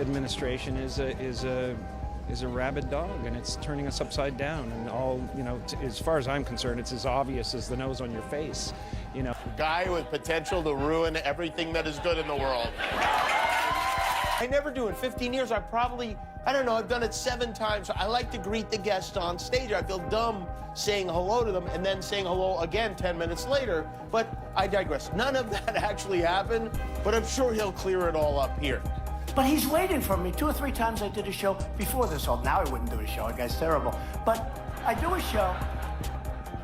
administration is a rabid dog, and it's turning us upside down. And as far as I'm concerned, it's as obvious as the nose on your face. Guy with potential to ruin everything that is good in the world. I never do. In 15 years, I've done it 7 times. I like to greet the guests on stage. I feel dumb saying hello to them and then saying hello again 10 minutes later, but I digress. None of that actually happened, but I'm sure he'll clear it all up here. But he's waiting for me. 2 or 3 times I did a show before this. Now I wouldn't do a show. That guy's terrible. But I do a show,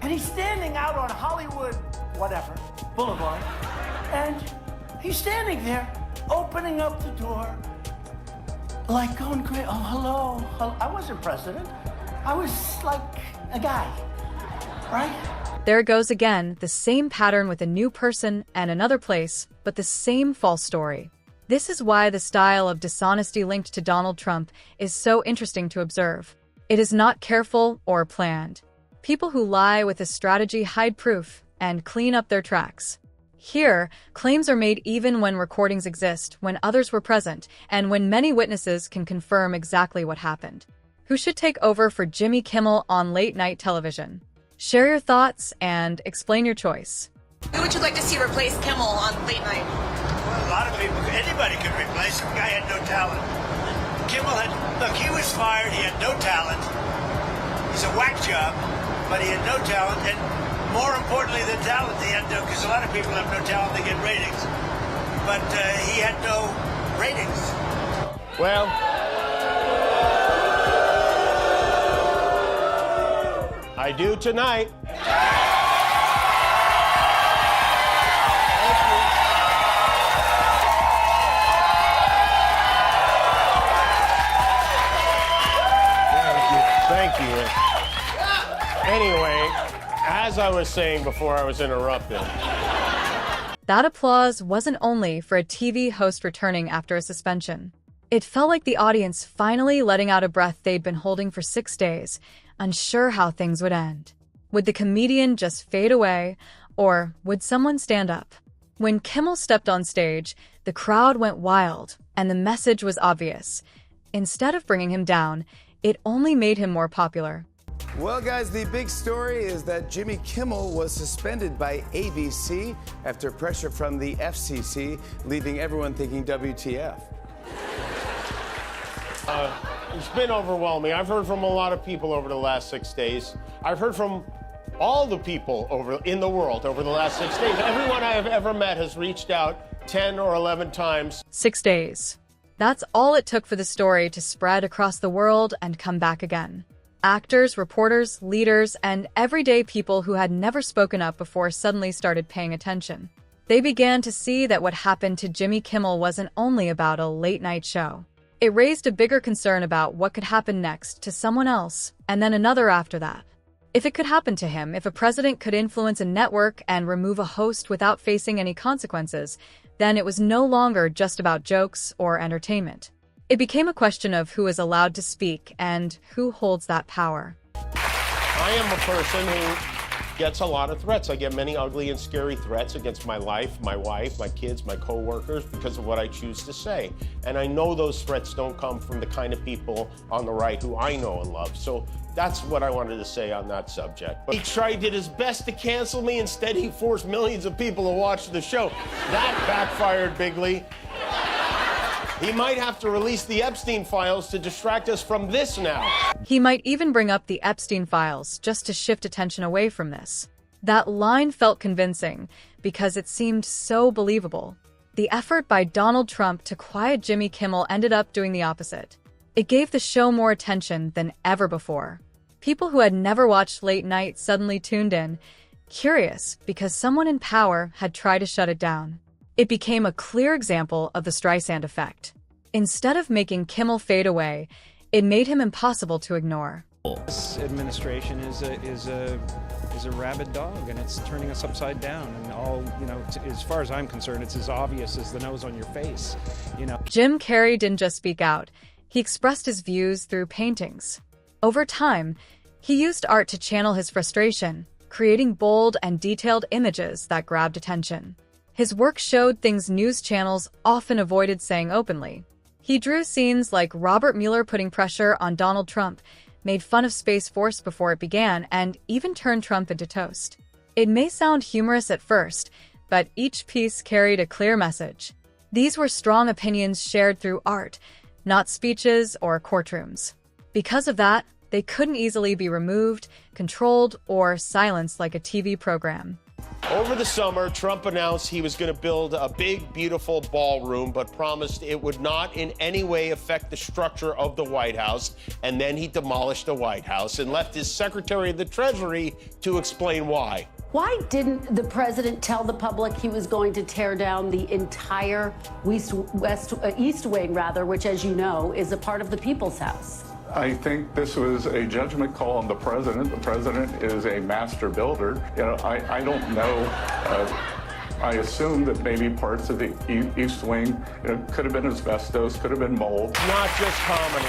and he's standing out on Hollywood, Boulevard, and he's standing there, opening up the door, like going crazy. Oh, hello. I wasn't president. I was like a guy, right? There it goes again, the same pattern with a new person and another place, but the same false story. This is why the style of dishonesty linked to Donald Trump is so interesting to observe. It is not careful or planned. People who lie with a strategy hide proof and clean up their tracks. Here, claims are made even when recordings exist, when others were present, and when many witnesses can confirm exactly what happened. Who should take over for Jimmy Kimmel on late-night television? Share your thoughts and explain your choice. Who would you like to see replace Kimmel on late night? Well, a lot of people, anybody could replace him. The guy had no talent. He was fired, he had no talent. He's a whack job, but he had no talent, and more importantly than talent, he had no, because a lot of people have no talent, they get ratings, but he had no ratings. Well, I do tonight. Thank you. Anyway, as I was saying before I was interrupted. That applause wasn't only for a TV host returning after a suspension. It felt like the audience finally letting out a breath they'd been holding for 6 days, unsure how things would end. Would the comedian just fade away, or would someone stand up? When Kimmel stepped on stage, the crowd went wild, and the message was obvious. Instead of bringing him down, it only made him more popular. Well, guys, the big story is that Jimmy Kimmel was suspended by ABC after pressure from the FCC, leaving everyone thinking WTF. It's been overwhelming. I've heard from a lot of people over the last 6 days. I've heard from all the people in the world over the last 6 days. Everyone I have ever met has reached out 10 or 11 times. 6 days. That's all it took for the story to spread across the world and come back again. Actors, reporters, leaders, and everyday people who had never spoken up before suddenly started paying attention. They began to see that what happened to Jimmy Kimmel wasn't only about a late-night show. It raised a bigger concern about what could happen next to someone else, and then another after that. If it could happen to him, if a president could influence a network and remove a host without facing any consequences, then it was no longer just about jokes or entertainment. It became a question of who is allowed to speak and who holds that power. I am a person who gets a lot of threats. I get many ugly and scary threats against my life, my wife, my kids, my co-workers because of what I choose to say. And I know those threats don't come from the kind of people on the right who I know and love. So that's what I wanted to say on that subject. But he did his best to cancel me. Instead, he forced millions of people to watch the show. That backfired bigly. He might have to release the Epstein files to distract us from this now. He might even bring up the Epstein files just to shift attention away from this. That line felt convincing because it seemed so believable. The effort by Donald Trump to quiet Jimmy Kimmel ended up doing the opposite. It gave the show more attention than ever before. People who had never watched late night suddenly tuned in, curious because someone in power had tried to shut it down. It became a clear example of the Streisand effect. Instead of making Kimmel fade away, it made him impossible to ignore. This administration is a rabid dog, and it's turning us upside down. And as far as I'm concerned, it's as obvious as the nose on your face. Jim Carrey didn't just speak out. He expressed his views through paintings. Over time, he used art to channel his frustration, creating bold and detailed images that grabbed attention. His work showed things news channels often avoided saying openly. He drew scenes like Robert Mueller putting pressure on Donald Trump, made fun of Space Force before it began, and even turned Trump into toast. It may sound humorous at first, but each piece carried a clear message. These were strong opinions shared through art, not speeches or courtrooms. Because of that, they couldn't easily be removed, controlled, or silenced like a TV program. Over the summer, Trump announced he was going to build a big, beautiful ballroom, but promised it would not in any way affect the structure of the White House. And then he demolished the White House and left his Secretary of the Treasury to explain why. Why didn't the president tell the public he was going to tear down the entire East Wing, which, as you know, is a part of the People's House? I think this was a judgment call on the president. The president is a master builder. I don't know. I assume that maybe parts of the East Wing could have been asbestos, could have been mold. Not just comedy.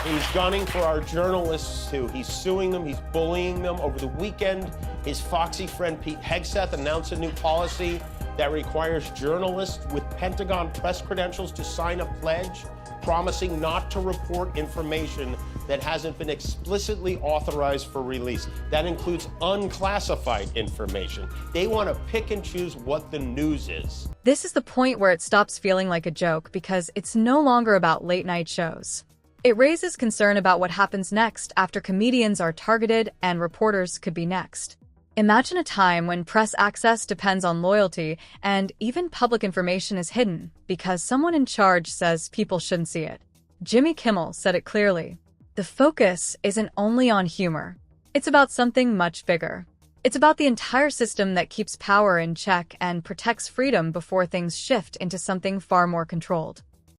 He's gunning for our journalists, too. He's suing them. He's bullying them. Over the weekend, his foxy friend Pete Hegseth announced a new policy that requires journalists with Pentagon press credentials to sign a pledge promising not to report information that hasn't been explicitly authorized for release. That includes unclassified information. They want to pick and choose what the news is. This is the point where it stops feeling like a joke because it's no longer about late-night shows. It raises concern about what happens next after comedians are targeted and reporters could be next. Imagine a time when press access depends on loyalty and even public information is hidden because someone in charge says people shouldn't see it. Jimmy Kimmel said it clearly. The focus isn't only on humor. It's about something much bigger. It's about the entire system that keeps power in check and protects freedom before things shift into something far more controlled.